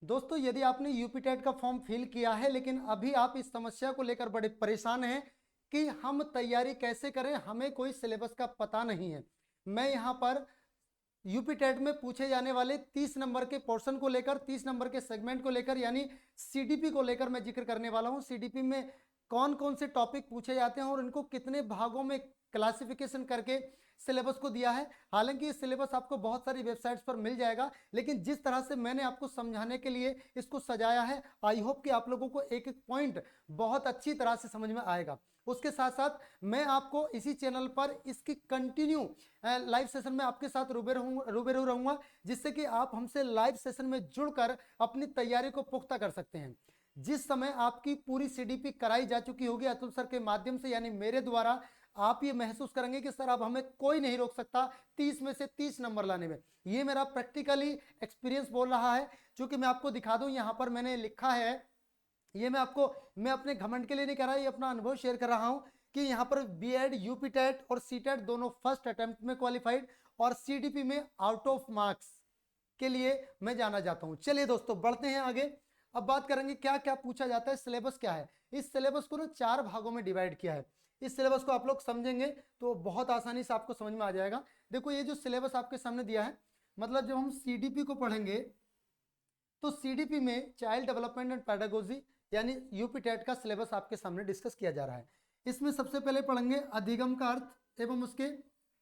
दोस्तों यदि आपने यूपी टेट का फॉर्म फिल किया है लेकिन अभी आप इस समस्या को लेकर बड़े परेशान हैं कि हम तैयारी कैसे करें, हमें कोई सिलेबस का पता नहीं है, मैं यहाँ पर यूपी टेट में पूछे जाने वाले 30 नंबर के पोर्शन को लेकर, 30 नंबर के सेगमेंट को लेकर यानी सीडीपी को लेकर मैं जिक्र करने वाला हूँ। सीडीपी में कौन कौन से टॉपिक पूछे जाते हैं और इनको कितने भागों में क्लासिफिकेशन करके सिलेबस को दिया है। हालांकि ये सिलेबस आपको बहुत सारी वेबसाइट्स पर मिल जाएगा, लेकिन जिस तरह से मैंने आपको समझाने के लिए इसको सजाया है, आई होप कि आप लोगों को एक एक पॉइंट बहुत अच्छी तरह से समझ में आएगा। उसके साथ साथ मैं आपको इसी चैनल पर इसकी कंटिन्यू लाइव सेशन में आपके साथ रूबरू रहूंगा, जिससे कि आप हमसे लाइव सेशन में जुड़कर अपनी तैयारी को पुख्ता कर सकते हैं। जिस समय आपकी पूरी सीडीपी कराई जा चुकी होगी अतुल सर के माध्यम से यानी मेरे द्वारा, आप ये महसूस करेंगे कि सर अब हमें कोई नहीं रोक सकता 30 में से 30 नंबर लाने में। ये मेरा प्रैक्टिकली एक्सपीरियंस बोल रहा है। चूंकि मैं आपको दिखा दूं, यहां पर मैंने लिखा है, ये मैं अपने घमंड के लिए नहीं कर रहा, ये अपना अनुभव शेयर कर रहा हूं कि यहाँ पर बीएड, यूपी टेट और सीटेट दोनों फर्स्ट अटेम्प्ट में क्वालिफाइड और सीडीपी में आउट ऑफ मार्क्स के लिए मैं जाना जाता हूं। चलिए दोस्तों बढ़ते हैं आगे। अब बात करेंगे क्या क्या पूछा जाता है, सिलेबस क्या है। इस सिलेबस को ना 4 भागों में डिवाइड किया है। इस सिलेबस को आप लोग समझेंगे तो बहुत आसानी से आपको समझ में आ जाएगा। देखो ये जो सिलेबस आपके सामने दिया है, मतलब जब हम सीडीपी को पढ़ेंगे तो सीडीपी में चाइल्ड डेवलपमेंट एंड पेडागोजी यानी यूपी टेट का सिलेबस आपके सामने डिस्कस किया जा रहा है। इसमें सबसे पहले पढ़ेंगे अधिगम का अर्थ एवं उसके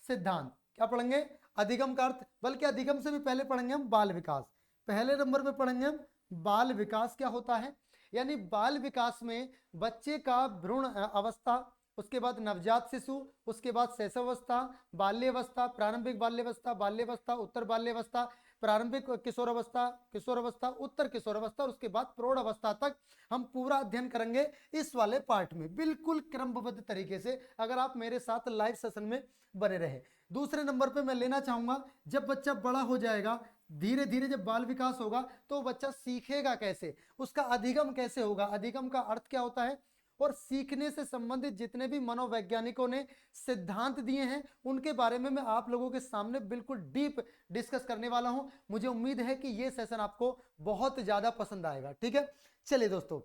सिद्धांत। क्या पढ़ेंगे? अधिगम का अर्थ, बल्कि अधिगम से भी पहले पढ़ेंगे हम बाल विकास। पहले नंबर पे पढ़ेंगे हम बाल विकास क्या होता है, यानी बाल विकास में बच्चे का भ्रूण अवस्था, उसके बाद नवजात शिशु, उसके बाद शैशवावस्था, बाल्यावस्था, प्रारंभिक बाल्यावस्था, बाल्यावस्था, उत्तर बाल्यावस्था, प्रारंभिक किशोरावस्था, किशोरावस्था, उत्तर किशोरावस्था और उसके बाद प्रौढ़ अवस्था तक हम पूरा अध्ययन करेंगे इस वाले पार्ट में, बिल्कुल क्रमबद्ध तरीके से, अगर आप मेरे साथ लाइव सेशन में बने रहे। दूसरे नंबर पे मैं लेना चाहूंगा, जब बच्चा बड़ा हो जाएगा, धीरे धीरे जब बाल विकास होगा तो बच्चा सीखेगा कैसे, उसका अधिगम कैसे होगा, अधिगम का अर्थ क्या होता है, और सीखने से संबंधित जितने भी मनोवैज्ञानिकों ने सिद्धांत दिए हैं उनके बारे में मैं आप लोगों के सामने बिल्कुल डीप डिस्कस करने वाला हूं। मुझे उम्मीद है कि यह सेशन आपको बहुत ज्यादा पसंद आएगा। ठीक है, चलिए दोस्तों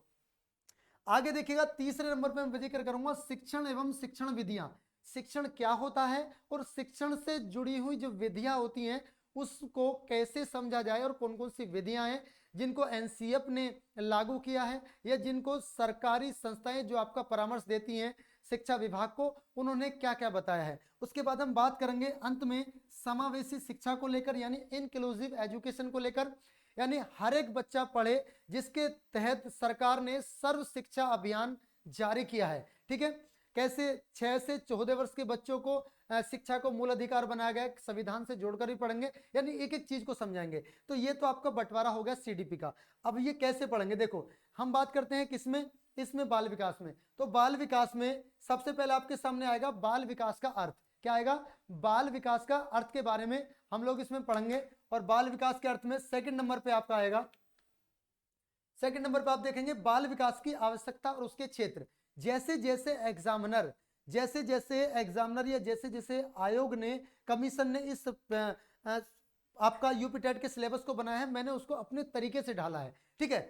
आगे देखिएगा। तीसरे नंबर पर मैं जिक्र करूंगा शिक्षण एवं शिक्षण विधियां। शिक्षण क्या होता है और शिक्षण से जुड़ी हुई जो विधियां होती हैं उसको कैसे समझा जाए और कौन कौन सी विधियां हैं जिनको एनसीएफ ने लागू किया है या जिनको सरकारी संस्थाएं जो आपका परामर्श देती हैं शिक्षा विभाग को, उन्होंने क्या क्या बताया है। उसके बाद हम बात करेंगे अंत में समावेशी शिक्षा को लेकर यानी इंक्लूसिव एजुकेशन को लेकर, यानी हर एक बच्चा पढ़े, जिसके तहत सरकार ने सर्व शिक्षा अभियान जारी किया है। ठीक है, कैसे 6 से 14 वर्ष के बच्चों को शिक्षा को मूल अधिकार बनाया गया, संविधान से जोड़कर भी पढ़ेंगे, यानी एक एक चीज को समझाएंगे। तो ये तो आपका बंटवारा हो गया सीडीपी का। अब ये कैसे पढ़ेंगे, देखो हम बात करते हैं किसमें, इसमें बाल विकास में। तो बाल विकास में सबसे पहले आपके सामने आएगा बाल विकास का अर्थ। क्या आएगा? बाल विकास का अर्थ के बारे में हम लोग इसमें पढ़ेंगे। और बाल विकास के अर्थ में सेकंड नंबर पे आपका आएगा, सेकंड नंबर पे आप देखेंगे बाल विकास की आवश्यकता और उसके क्षेत्र। जैसे जैसे एग्जामिनर या जैसे जैसे आयोग ने, कमीशन ने इस आपका यूपी टेट के सिलेबस को बनाया है, मैंने उसको अपने तरीके से ढाला है। ठीक है,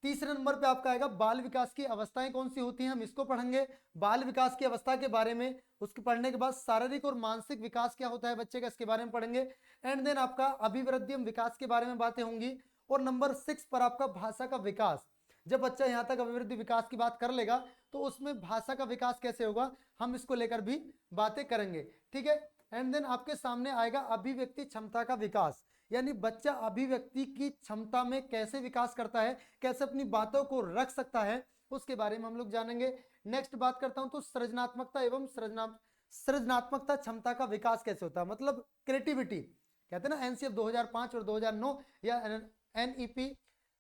तीसरे नंबर पे आपका आएगा बाल विकास की अवस्थाएं कौन सी होती हैं, हम इसको पढ़ेंगे। बाल विकास की अवस्था के बारे में, उसके पढ़ने के बाद शारीरिक और मानसिक विकास क्या होता है बच्चे का, इसके बारे में पढ़ेंगे। एंड देन आपका अभिवृद्धिम विकास के बारे में बातें होंगी। और नंबर 6 पर आपका भाषा का विकास। जब बच्चा यहाँ तक अभिवृद्धि विकास की बात कर लेगा तो उसमें भाषा का विकास कैसे होगा, हम इसको लेकर भी बातें करेंगे। ठीक है, एंड देन आपके सामने आएगा अभिव्यक्ति क्षमता का विकास, यानी बच्चा अभिव्यक्ति की क्षमता में कैसे विकास करता है, कैसे अपनी बातों को रख सकता है, उसके बारे में हम लोग जानेंगे। नेक्स्ट बात करता हूं तो सृजनात्मकता एवं सृजनात्मकता क्षमता का विकास कैसे होता है, मतलब क्रिएटिविटी। कहते हैं ना एनसीएफ 2005 और 2009 या एनईपी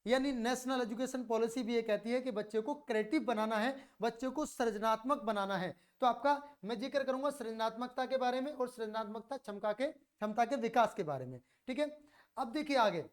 यानी नेशनल एजुकेशन पॉलिसी भी ये कहती है कि बच्चे को क्रिएटिव बनाना है, बच्चे को सृजनात्मक बनाना है। तो आपका मैं जिक्र करूंगा सृजनात्मकता के बारे में और सृजनात्मकता क्षमता के विकास के बारे में। ठीक है, अब देखिए आगे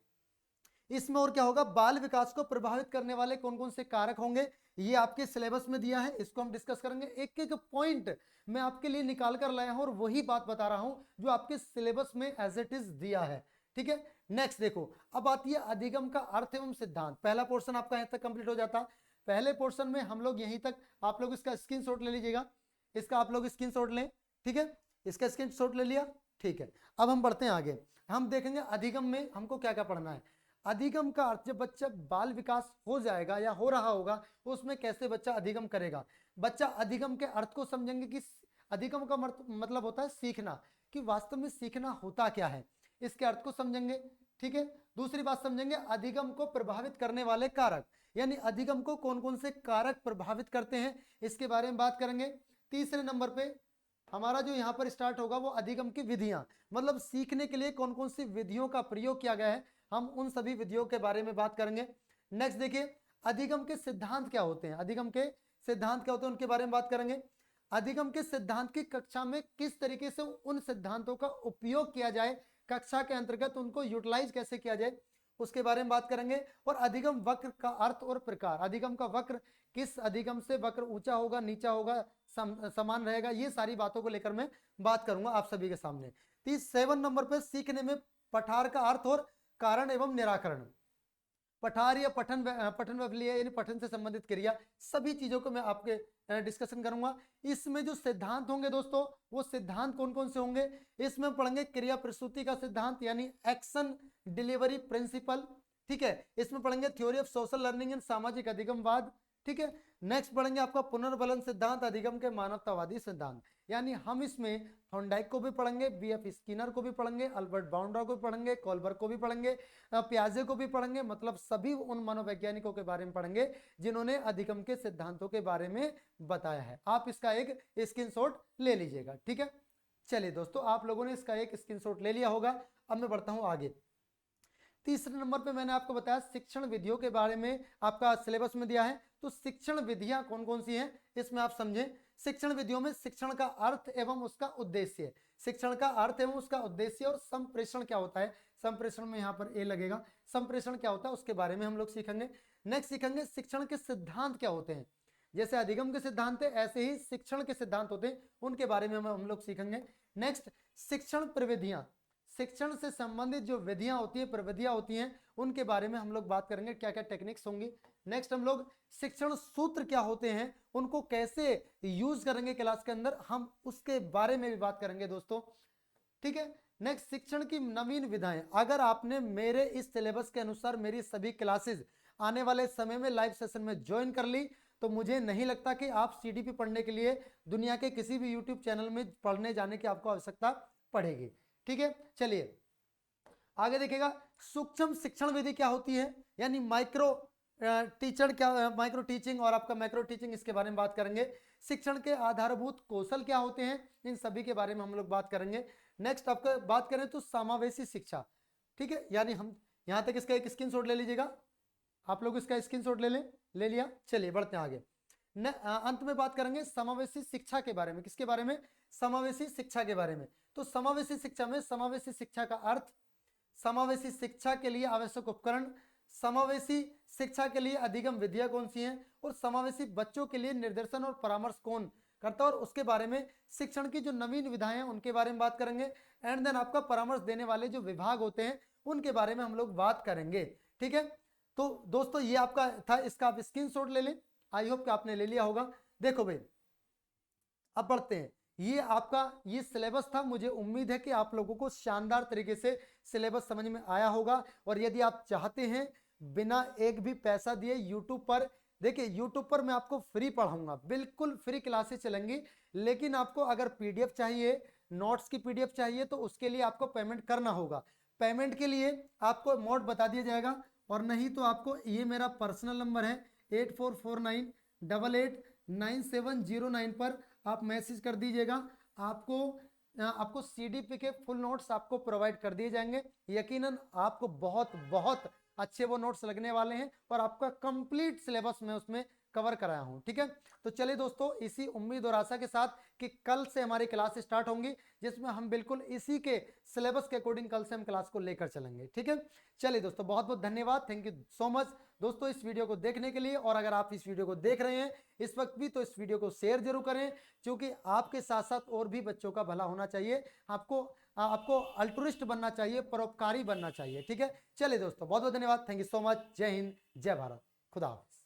इसमें और क्या होगा, बाल विकास को प्रभावित करने वाले कौन कौन से कारक होंगे, ये आपके सिलेबस में दिया है, इसको हम डिस्कस करेंगे। एक एक पॉइंट मैं आपके लिए निकाल कर लाया हूं और वही बात बता रहा हूं जो आपके सिलेबस में एज इट इज दिया है। ठीक है, नेक्स्ट देखो, अब आती है अधिगम का अर्थ एवं सिद्धांत। पहला पोर्शन आपका यहां तक कंप्लीट हो जाता। पहले पोर्शन में हम लोग यहीं तक, आप लोग इसका स्क्रीनशॉट ले लीजिएगा, इसका आप लोग स्क्रीनशॉट लें, ठीक है, इसका स्क्रीनशॉट ले लिया, ठीक है। अब हम बढ़ते हैं आगे, हम देखेंगे अधिगम में हमको क्या क्या पढ़ना है। अधिगम का अर्थ, जब बच्चा बाल विकास हो जाएगा या हो रहा होगा, उसमें कैसे बच्चा अधिगम करेगा। बच्चा अधिगम के अर्थ को समझेंगे कि अधिगम का मतलब होता है सीखना, कि वास्तव में सीखना होता क्या है, इसके अर्थ को समझेंगे, ठीक है। दूसरी बात समझेंगे अधिगम को प्रभावित करने वाले कारक, यानी अधिगम को कौन कौन से कारक प्रभावित करते हैं, इसके बारे में बात करेंगे। तीसरे नंबर पे हमारा जो यहाँ पर स्टार्ट होगा वो अधिगम की विधियां, मतलब सीखने के लिए कौन कौन सी विधियों का प्रयोग किया गया है, हम उन सभी विधियों के बारे में बात करेंगे। नेक्स्ट देखिए, अधिगम के सिद्धांत क्या होते हैं, अधिगम के सिद्धांत क्या होते हैं उनके बारे में बात करेंगे। अधिगम के सिद्धांत की कक्षा में किस तरीके से उन सिद्धांतों का उपयोग किया जाए, कक्षा के अंतर्गत उनको यूटिलाइज कैसे किया जाए, उसके बारे में बात करेंगे। और अधिगम वक्र का अर्थ और प्रकार, अधिगम का वक्र, किस अधिगम से वक्र ऊंचा होगा, नीचा होगा, समान रहेगा, ये सारी बातों को लेकर मैं बात करूंगा आप सभी के सामने। 7 नंबर पे सीखने में पठार का अर्थ और कारण एवं निराकरण। पठार या पठन पठन वैफल्य यानी पठन से संबंधित क्रिया, सभी चीजों को मैं आपके डिस्कशन करूंगा। इसमें जो सिद्धांत होंगे दोस्तों, वो सिद्धांत कौन कौन से होंगे, इसमें पढ़ेंगे क्रिया प्रस्तुति का सिद्धांत यानी एक्शन डिलीवरी प्रिंसिपल, ठीक है। इसमें पढ़ेंगे theory of social learning and सामाजिक अधिगमवाद, ठीक है। नेक्स्ट पढ़ेंगे आपका पुनर्बलन सिद्धांत, अधिगम के मानवतावादी सिद्धांत, यानी हम इसमें थॉर्नडाइक को भी पढ़ेंगे, बीएफ स्किनर को भी पढ़ेंगे, अल्बर्ट बाउंड्रा को भी पढ़ेंगे, कोलबर्ग को भी पढ़ेंगे, पियाजे को भी पढ़ेंगे, मतलब सभी उन मनोवैज्ञानिकों के बारे में पढ़ेंगे जिन्होंने अधिगम के सिद्धांतों के बारे में बताया है। आप इसका एक स्क्रीनशॉट ले लीजिएगा, ठीक है। चलिए दोस्तों, आप लोगों ने इसका एक स्क्रीनशॉट ले लिया होगा। अब मैं बढ़ता हूं आगे। तीसरे नंबर पे मैंने आपको बताया शिक्षण विधियों के बारे में, आपका सिलेबस में दिया है, तो शिक्षण विधियां कौन कौन सी हैं इसमें आप समझें। शिक्षण विधियों में शिक्षण का अर्थ एवं उसका उद्देश्य, शिक्षण का अर्थ एवं उसका उद्देश्य, और संप्रेषण क्या होता है, संप्रेषण में यहाँ पर ए लगेगा, संप्रेषण क्या होता है उसके बारे में हम लोग सीखेंगे। नेक्स्ट सीखेंगे शिक्षण के सिद्धांत क्या होते हैं, जैसे अधिगम के सिद्धांत है ऐसे ही शिक्षण के सिद्धांत होते हैं, उनके बारे में हम लोग सीखेंगे। नेक्स्ट शिक्षण प्रविधियां, शिक्षण से संबंधित जो विधियां होती है, प्रविधियां होती हैं, उनके बारे में हम लोग बात करेंगे, क्या क्या टेक्निक्स होंगी। नेक्स्ट हम लोग शिक्षण सूत्र क्या होते हैं, उनको कैसे यूज करेंगे क्लास के अंदर, हम उसके बारे में भी बात करेंगे दोस्तों, ठीक है। नेक्स्ट शिक्षण की नवीन विधाएं, अगर आपने मेरे इस सिलेबस के अनुसार मेरी सभी क्लासेस आने वाले समय में लाइव सेशन में ज्वाइन कर ली, तो मुझे नहीं लगता कि आप सीडीपी पढ़ने के लिए दुनिया के किसी भी यूट्यूब चैनल में पढ़ने जाने की आपको आवश्यकता पड़ेगी, ठीक है। चलिए आगे देखिएगा, सूक्ष्म शिक्षण विधि क्या होती है, यानी माइक्रो टीचर क्या, माइक्रो टीचिंग और आपका मैक्रो टीचिंग, इसके बारे में बात करेंगे। शिक्षण के आधारभूत कौशल क्या होते हैं, इन सभी के बारे में हम लोग बात करेंगे। नेक्स्ट आपका बात करें तो समावेशी शिक्षा, ठीक है, यानी हम यहां तक इसका एक स्क्रीनशॉट ले लीजिएगा, आप लोग इसका स्क्रीनशॉट ले लिया। चलिए बढ़ते हैं आगे। अंत में बात करेंगे समावेशी शिक्षा के बारे में, किसके बारे में, समावेशी शिक्षा के बारे में। तो समावेशी शिक्षा में समावेशी शिक्षा का अर्थ, समावेशी शिक्षा के लिए आवश्यक उपकरण, समावेशी शिक्षा के लिए अधिगम विधियां कौन सी हैं, और समावेशी बच्चों के लिए निर्देशन और परामर्श कौन करता है, और उसके बारे में शिक्षण की जो नवीन विधाएं हैं उनके बारे में बात करेंगे। एंड देन आपका परामर्श देने वाले जो विभाग होते हैं उनके बारे में हम लोग बात करेंगे, ठीक है। तो दोस्तों ये आपका था, इसका आप स्क्रीनशॉट ले लें, आई होप कि आपने ले लिया होगा। देखो भाई अब बढ़ते हैं, ये आपका ये सिलेबस था, मुझे उम्मीद है कि आप लोगों को शानदार तरीके से सिलेबस समझ में आया होगा। और यदि आप चाहते हैं बिना एक भी पैसा दिए यूट्यूब पर, देखिए यूट्यूब पर मैं आपको फ्री पढ़ाऊंगा, बिल्कुल फ्री क्लासेस चलेंगी, लेकिन आपको अगर पीडीएफ चाहिए, नोट्स की पीडीएफ चाहिए, तो उसके लिए आपको पेमेंट करना होगा। पेमेंट के लिए आपको मोड बता दिया जाएगा, और नहीं तो आपको ये मेरा पर्सनल नंबर है 8449889709 पर आप मैसेज कर दीजिएगा, आपको सीडीपी के फुल नोट्स आपको प्रोवाइड कर दिए जाएंगे। यकीनन आपको बहुत बहुत अच्छे वो नोट्स लगने वाले हैं, और आपका कंप्लीट सिलेबस मैं उसमें कवर कराया हूं। ठीक है, तो चलिए दोस्तों, इसी उम्मीद और आशा के साथ कि कल से हमारी क्लास स्टार्ट होंगी, जिसमें हम बिल्कुल इसी के सिलेबस के अकॉर्डिंग कल से हम क्लास को लेकर चलेंगे। ठीक है, चलिए दोस्तों, बहुत बहुत धन्यवाद, थैंक यू सो मच दोस्तों इस वीडियो को देखने के लिए। और अगर आप इस वीडियो को देख रहे हैं इस वक्त भी, तो इस वीडियो को शेयर जरूर करें, क्योंकि आपके साथ साथ और भी बच्चों का भला होना चाहिए। आपको अल्ट्रुइस्ट बनना चाहिए, परोपकारी बनना चाहिए। ठीक है, चलिए दोस्तों, बहुत बहुत धन्यवाद, थैंक यू सो मच, जय हिंद, जय भारत, खुदा हाफिज।